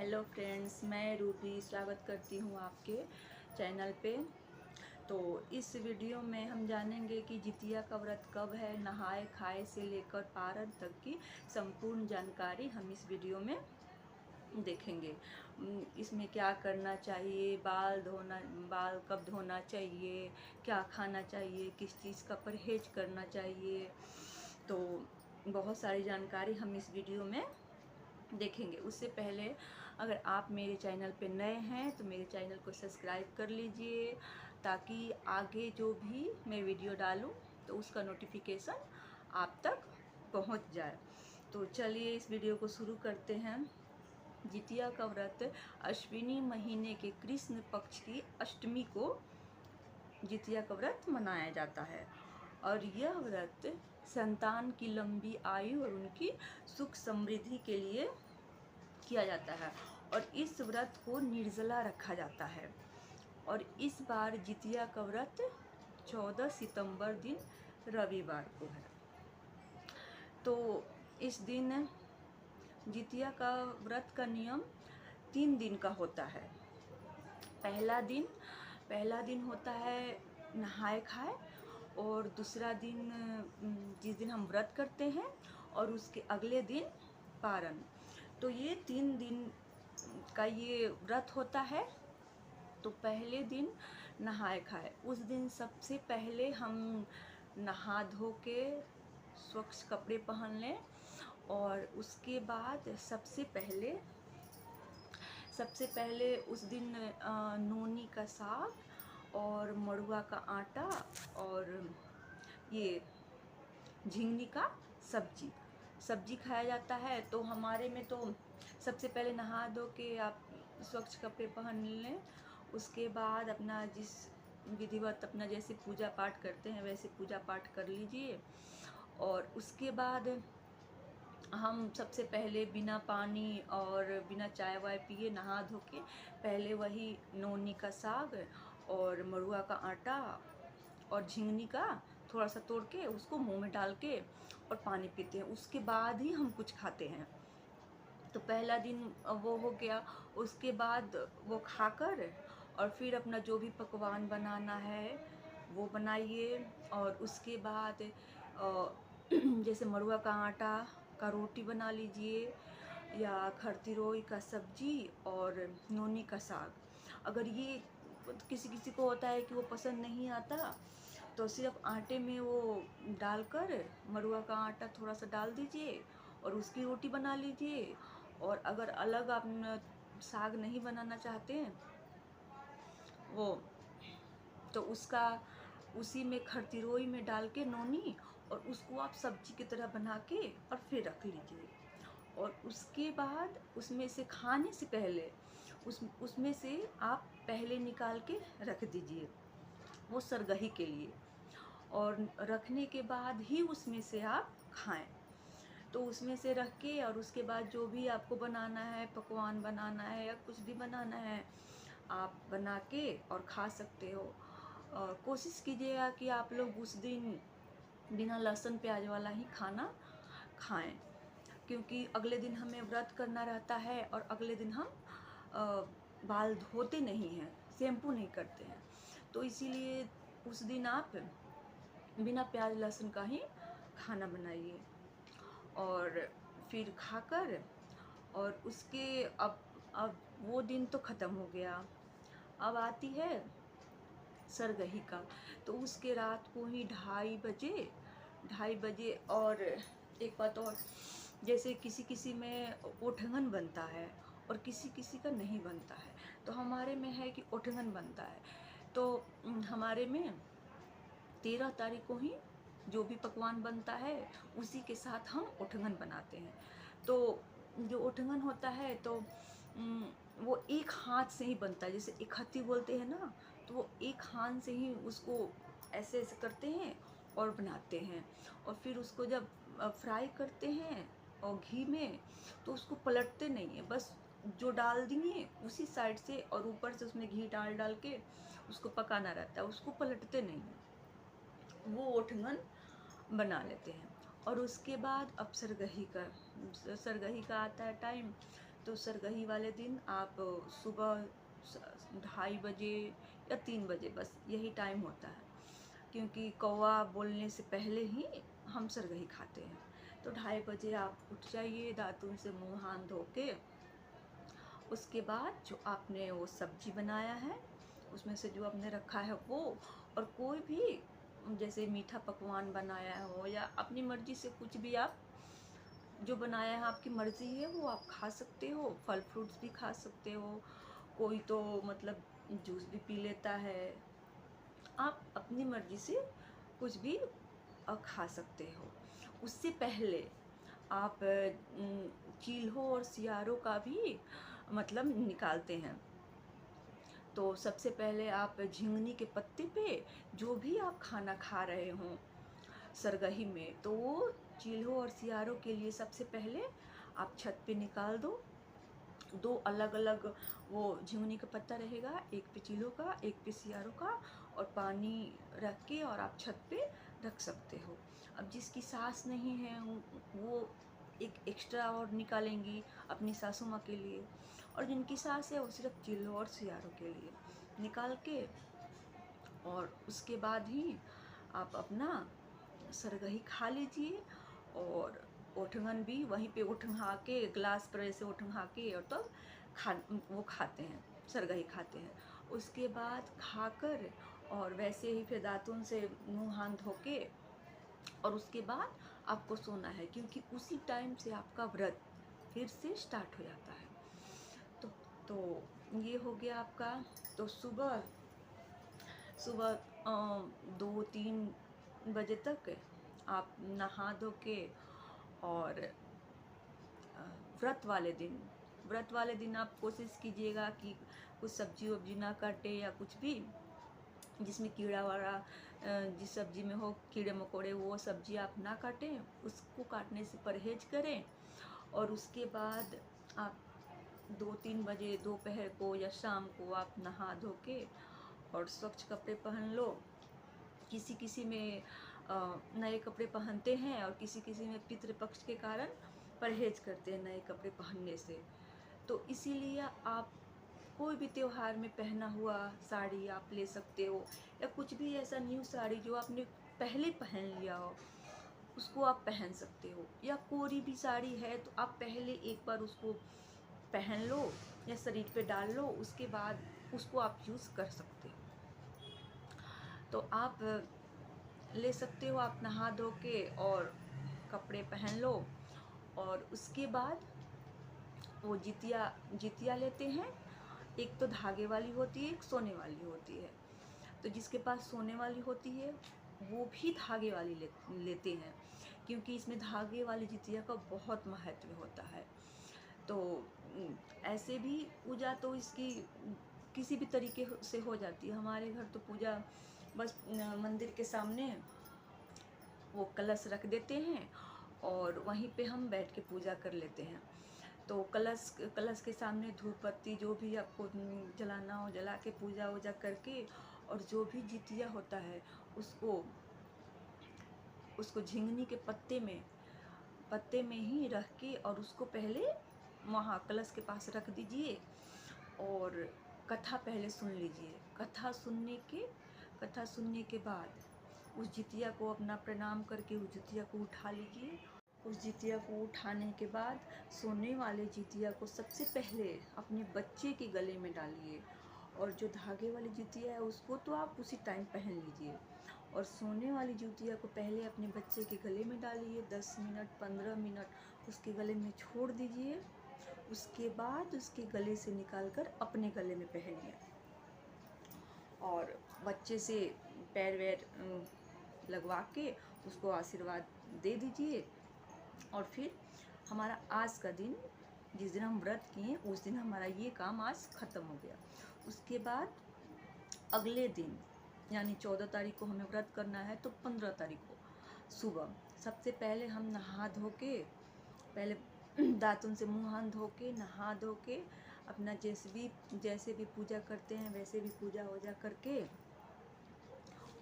Hello friends, मैं Ruby स्वागत करती हूँ आपके चैनल पे। तो इस वीडियो में हम जानेंगे कि जितिया का व्रत कब है, नहाए खाए से लेकर पारण तक की संपूर्ण जानकारी हम इस वीडियो में देखेंगे। इसमें क्या करना चाहिए, बाल कब धोना चाहिए, क्या खाना चाहिए, किस चीज़ का परहेज करना चाहिए। तो बहुत सारी जानकारी हम इस वीडियो में देखेंगे। उससे पहले अगर आप मेरे चैनल पे नए हैं तो मेरे चैनल को सब्सक्राइब कर लीजिए, ताकि आगे जो भी मैं वीडियो डालूं तो उसका नोटिफिकेशन आप तक पहुंच जाए। तो चलिए इस वीडियो को शुरू करते हैं। जितिया का व्रत अश्विनी महीने के कृष्ण पक्ष की अष्टमी को जितिया का व्रत मनाया जाता है, और यह व्रत संतान की लंबी आयु और उनकी सुख समृद्धि के लिए किया जाता है। और इस व्रत को निर्जला रखा जाता है। और इस बार जितिया का व्रत 14 सितंबर दिन रविवार को है। तो इस दिन जितिया का व्रत का नियम 3 दिन का होता है। पहला दिन होता है नहाए खाए, और दूसरा दिन जिस दिन हम व्रत करते हैं, और उसके अगले दिन पारण। तो ये 3 दिन का ये व्रत होता है। तो पहले दिन नहाए खाए, उस दिन सबसे पहले हम नहा धो के स्वच्छ कपड़े पहन लें, और उसके बाद सबसे पहले उस दिन नोनी का साग और मड़ुआ का आटा और ये झिंगनी का सब्जी खाया जाता है। तो हमारे में तो सबसे पहले नहा धो के आप स्वच्छ कपड़े पहन लें, उसके बाद अपना जिस विधिवत अपना जैसे पूजा पाठ करते हैं वैसे पूजा पाठ कर लीजिए। और उसके बाद हम सबसे पहले बिना पानी और बिना चाय वाय पिए नहा धो के पहले वही नोनी का साग और मड़ुआ का आटा और झिंगनी का थोड़ा सा तोड़ के उसको मुंह में डाल के और पानी पीते हैं। उसके बाद ही हम कुछ खाते हैं। तो पहला दिन वो हो गया। उसके बाद वो खाकर और फिर अपना जो भी पकवान बनाना है वो बनाइए। और उसके बाद जैसे मड़ुआ का आटा का रोटी बना लीजिए, या खरतिरोई का सब्जी और नोनी का साग। अगर ये किसी किसी को होता है कि वो पसंद नहीं आता, तो सिर्फ आटे में वो डालकर मड़ुआ का आटा थोड़ा सा डाल दीजिए और उसकी रोटी बना लीजिए। और अगर अलग आप साग नहीं बनाना चाहते हैं वो, तो उसका उसी में खरतिरोई में डाल के नोनी, और उसको आप सब्जी की तरह बना के और फिर रख लीजिए। और उसके बाद उसमें से खाने से पहले उसमें से आप पहले निकाल के रख दीजिए, वो सरगही के लिए। और रखने के बाद ही उसमें से आप खाएं। तो उसमें से रख के और उसके बाद जो भी आपको बनाना है, पकवान बनाना है या कुछ भी बनाना है, आप बना के और खा सकते हो। और कोशिश कीजिएगा कि आप लोग उस दिन बिना लहसुन प्याज वाला ही खाना खाएं, क्योंकि अगले दिन हमें व्रत करना रहता है और अगले दिन हम बाल धोते नहीं हैं, शैम्पू नहीं करते हैं। तो इसीलिए उस दिन आप बिना प्याज लहसुन का ही खाना बनाइए। और फिर खाकर और उसके अब वो दिन तो ख़त्म हो गया। अब आती है सरगही का। तो उसके रात को ही 2:30 बजे और एक बात और, जैसे किसी किसी में ओठंगन बनता है और किसी किसी का नहीं बनता है। तो हमारे में है कि ओठंगन बनता है। तो हमारे में 13 तारीख को ही जो भी पकवान बनता है उसी के साथ हम ओठंगन बनाते हैं। तो जो ओठंगन होता है तो वो एक हाथ से ही बनता है, जैसे इकट्ठी बोलते हैं ना, तो वो एक हाथ से ही उसको ऐसे ऐसे करते हैं और बनाते हैं। और फिर उसको जब फ्राई करते हैं और घी में, तो उसको पलटते नहीं है, बस जो डाल दिए उसी साइड से और ऊपर से उसमें घी डाल डाल के उसको पकाना रहता है, उसको पलटते नहीं हैं। वो ओठंगन बना लेते हैं। और उसके बाद अब सरगही का आता है टाइम। तो सरगही वाले दिन आप सुबह 2:30 बजे या 3 बजे, बस यही टाइम होता है, क्योंकि कौवा बोलने से पहले ही हम सरगही खाते हैं। तो 2:30 बजे आप उठ जाइए, दातुन से मुंह हाथ धो के। उसके बाद जो आपने वो सब्जी बनाया है उसमें से जो आपने रखा है वो, और कोई भी जैसे मीठा पकवान बनाया हो या अपनी मर्जी से कुछ भी आप जो बनाया है, आपकी मर्जी है वो आप खा सकते हो। फल फ्रूट्स भी खा सकते हो, कोई तो मतलब जूस भी पी लेता है। आप अपनी मर्जी से कुछ भी खा सकते हो। उससे पहले आप चील्हों और सियारों का भी मतलब निकालते हैं। तो सबसे पहले आप झिंगनी के पत्ते पे जो भी आप खाना खा रहे हों सरगही में, तो वो चील्हों और सियारों के लिए सबसे पहले आप छत पे निकाल दो। 2 अलग अलग वो झिंगनी का पत्ता रहेगा, एक पे चीलों का, एक पे सियारों का, और पानी रख के और आप छत पे रख सकते हो। अब जिसकी सास नहीं है वो एक एक्स्ट्रा और निकालेंगी अपनी सासू माँ के लिए, और जिनकी सास है वो सिर्फ चीलों और सियारों के लिए निकाल के, और उसके बाद ही आप अपना सरगही खा लीजिए। और ओठगन भी वहीं पे उठंगा के, ग्लास पर ऐसे उठंगा के, और तब वो खाते हैं, सरगही खाते हैं। उसके बाद खाकर और वैसे ही फिर दातुन से मुंह हाथ धो के, और उसके बाद आपको सोना है, क्योंकि उसी टाइम से आपका व्रत फिर से स्टार्ट हो जाता है। तो ये हो गया आपका। तो सुबह सुबह 2-3 बजे तक आप नहा धो के, और व्रत वाले दिन आप कोशिश कीजिएगा कि कुछ सब्जी वब्जी ना काटे, या कुछ भी जिसमें कीड़ा वाड़ा जिस सब्जी में हो कीड़े मकोड़े, वो सब्जी आप ना काटें, उसको काटने से परहेज करें। और उसके बाद आप 2-3 बजे दोपहर को या शाम को आप नहा धो के और स्वच्छ कपड़े पहन लो। किसी किसी में नए कपड़े पहनते हैं, और किसी किसी में पितृपक्ष के कारण परहेज करते हैं नए कपड़े पहनने से। तो इसीलिए आप कोई भी त्योहार में पहना हुआ साड़ी आप ले सकते हो, या कुछ भी ऐसा न्यू साड़ी जो आपने पहले पहन लिया हो उसको आप पहन सकते हो, या कोई भी साड़ी है तो आप पहले एक बार उसको पहन लो या शरीर पे डाल लो, उसके बाद उसको आप यूज़ कर सकते हो। तो आप ले सकते हो, आप नहा धो के और कपड़े पहन लो, और उसके बाद वो जितिया लेते हैं। एक तो धागे वाली होती है, एक सोने वाली होती है। तो जिसके पास सोने वाली होती है वो भी धागे वाली लेते हैं, क्योंकि इसमें धागे वाली जितिया का बहुत महत्व होता है। तो ऐसे भी पूजा तो इसकी किसी भी तरीके से हो जाती है। हमारे घर तो पूजा बस मंदिर के सामने वो कलश रख देते हैं, और वहीं पे हम बैठ के पूजा कर लेते हैं। तो कलश के सामने धूप बत्ती जो भी आपको जलाना हो जला के पूजा वूजा करके, और जो भी जितिया होता है उसको झिंगनी के पत्ते में ही रख के, और उसको पहले वहाँ कलश के पास रख दीजिए, और कथा पहले सुन लीजिए। कथा सुनने के बाद उस जितिया को अपना प्रणाम करके उस जितिया को उठा लीजिए। उस जितिया को उठाने के बाद सोने वाले जितिया को सबसे पहले अपने बच्चे के गले में डालिए, और जो धागे वाली जितिया है उसको तो आप उसी टाइम पहन लीजिए, और सोने वाली जितिया को पहले अपने बच्चे के गले में डालिए। 10 मिनट 15 मिनट उसके गले में छोड़ दीजिए। उसके बाद उसके गले से निकालकर अपने गले में पहनिए, और बच्चे से पैर वैर लगवा के उसको आशीर्वाद दे दीजिए। और फिर हमारा आज का दिन, जिस दिन हम व्रत किए उस दिन हमारा ये काम आज ख़त्म हो गया। उसके बाद अगले दिन यानी 14 तारीख को हमें व्रत करना है, तो 15 तारीख को सुबह सबसे पहले हम नहा धो के, पहले दातुन से मुँह हाथ धो के नहा धो के अपना जैसे भी पूजा करते हैं वैसे भी पूजा वूजा करके,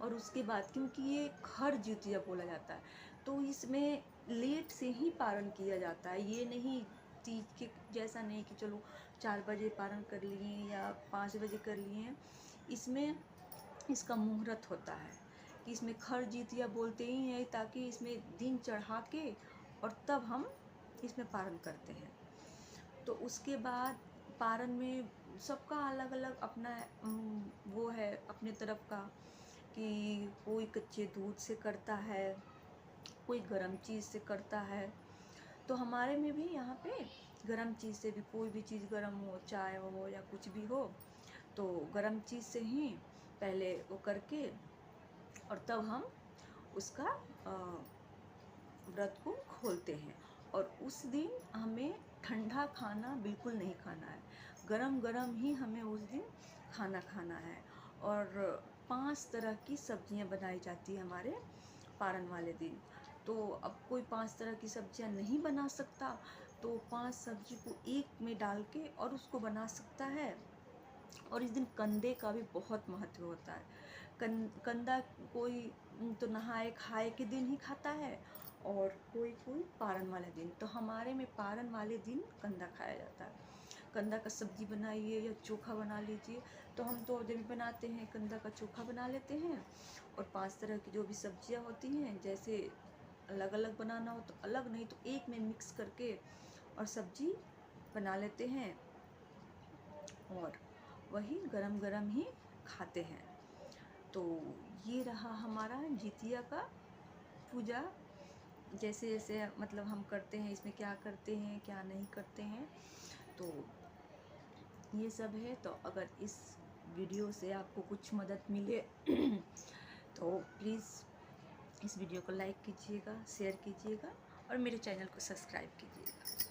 और उसके बाद क्योंकि ये खर जितिया बोला जाता है तो इसमें लेट से ही पारण किया जाता है। ये नहीं तीज के जैसा नहीं कि चलो 4 बजे पारण कर लिए या 5 बजे कर लिए। इसमें इसका मुहूर्त होता है कि इसमें खर जीतिया बोलते ही हैं, ताकि इसमें दिन चढ़ा के और तब हम इसमें पारण करते हैं। तो उसके बाद पारण में सबका अलग अलग अपना वो है अपने तरफ का, कि कोई कच्चे दूध से करता है, कोई गरम चीज़ से करता है। तो हमारे में भी यहाँ पे गरम चीज़ से भी, कोई भी चीज़ गरम हो, चाय हो या कुछ भी हो, तो गरम चीज़ से ही पहले वो करके और तब हम उसका व्रत को खोलते हैं। और उस दिन हमें ठंडा खाना बिल्कुल नहीं खाना है, गरम गरम ही हमें उस दिन खाना खाना है। और 5 तरह की सब्जियां बनाई जाती है हमारे पारण वाले दिन। तो अब कोई 5 तरह की सब्जियां नहीं बना सकता, तो 5 सब्जी को एक में डाल के और उसको बना सकता है। और इस दिन कंदे का भी बहुत महत्व होता है। कंदा कोई तो नहाए खाए के दिन ही खाता है, और कोई कोई पारण वाले दिन। तो हमारे में पारण वाले दिन कंदा खाया जाता है। कंदा का सब्जी बनाइए या चोखा बना लीजिए। तो हम तो जब बनाते हैं कंदा का चोखा बना लेते हैं, और 5 तरह की जो भी सब्जियां होती हैं, जैसे अलग अलग बनाना हो तो अलग, नहीं तो एक में मिक्स करके और सब्जी बना लेते हैं, और वही गरम गरम ही खाते हैं। तो ये रहा हमारा जितिया का पूजा। जैसे जैसे मतलब हम करते हैं, इसमें क्या करते हैं क्या नहीं करते हैं, तो ये सब है। तो अगर इस वीडियो से आपको कुछ मदद मिले तो प्लीज़ इस वीडियो को लाइक कीजिएगा, शेयर कीजिएगा और मेरे चैनल को सब्सक्राइब कीजिएगा।